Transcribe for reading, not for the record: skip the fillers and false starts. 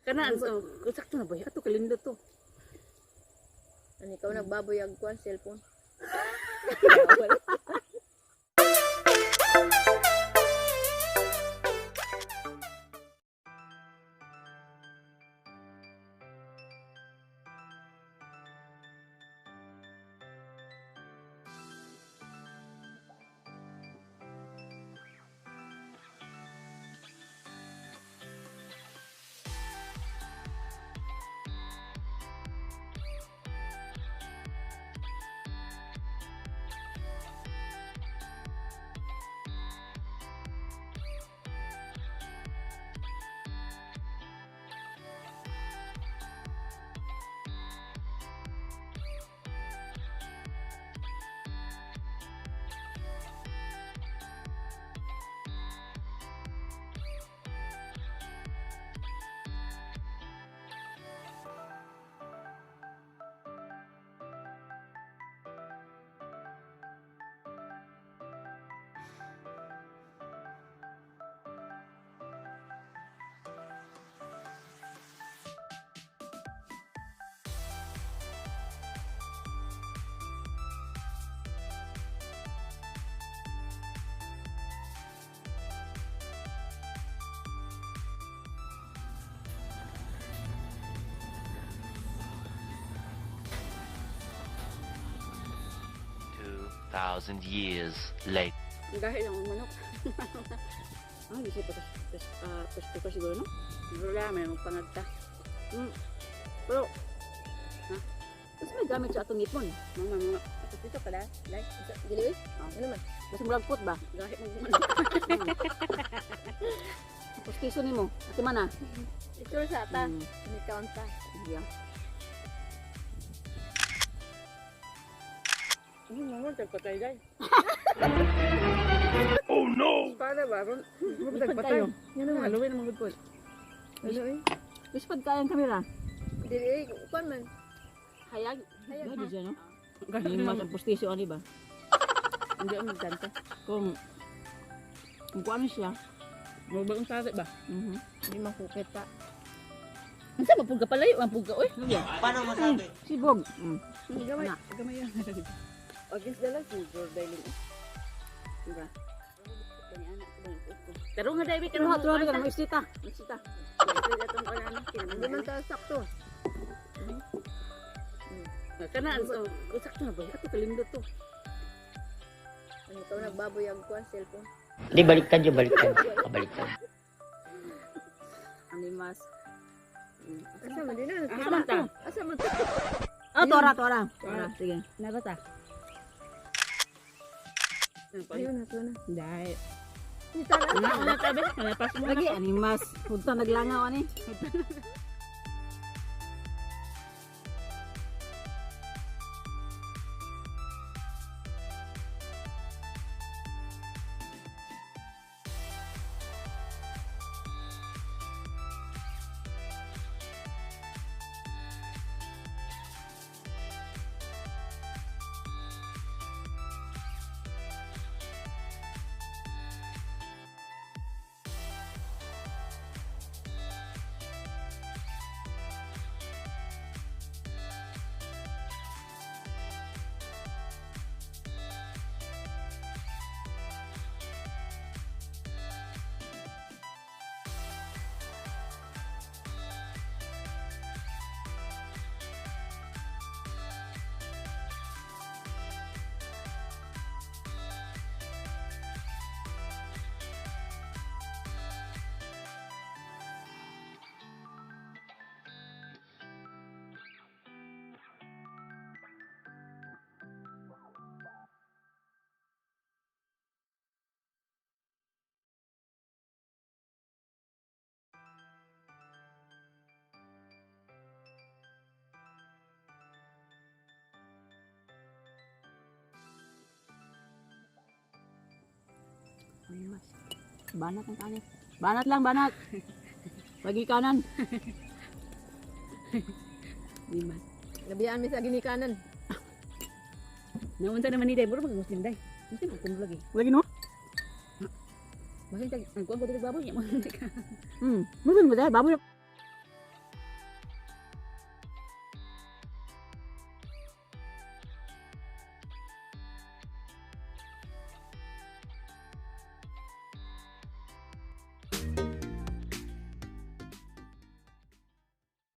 Kana sakto na ba? Ato kalindo to. Ani ikaw nagbaboy ang kuan cellphone. Thousand years later. Dahil lang ang manok. Bisa pa gusto ko siguro, no? Siguro lang, may magpangagta. Pero, ha? Kasi may gamit sa atong ipon. Mga, dito pala, like, dili eh? Ano naman? Mas mulagpot ba? Gahit mo manok. Tapos kiso ni mo, ati mana? Ito sa ata, ni count ta. Yeah. Mga tagpatay dahil. Oh no! Para ba? Mga tagpatay. Yan naman, haluin ang mga good point. Haluin? Ispad kaya ang kamera. Dili kuan man. Hayag. Hayag Gadi ha. siya, no? Hindi mas ang postisyo, ano ba? Hindi ang magkanta. Kung ano siya, magbagang sari ba? Hindi makupit ta. Ang sama, pulga palayo, ang pulga, oy. Paano masabi? Sibog. Gamay. Gamay yan. Agis dala siguro dahil. Diba? Pero nga dahil, pero nga ka naman, isita. Hindi man ta sakto. Kana, sakto na ba? Ato kalindo to. Ani ikaw nagbaboy ang kuan cellphone. Di baliktad yung baliktad. Kabaliktad. Animas. Asa man din na? Asa man ta? Asa man ta? Oh, tora. Sige. Narata. Ayun na to na. Dahil. Kita na. Ano tabi? Malapas mo lagi. Animas. Punta naglangaw, ani. Animas. Banat ang kanin. Banat lang, banat. Pagi kanan. Animas. Nabiyaan mi sa ginikanan. Naunta naman ni Day, bro mag-muslim Day. Muslim ako lagi. Lagi no? Masih tag, ang kuan ko dito baboy. Muslim ba Day? Baboy.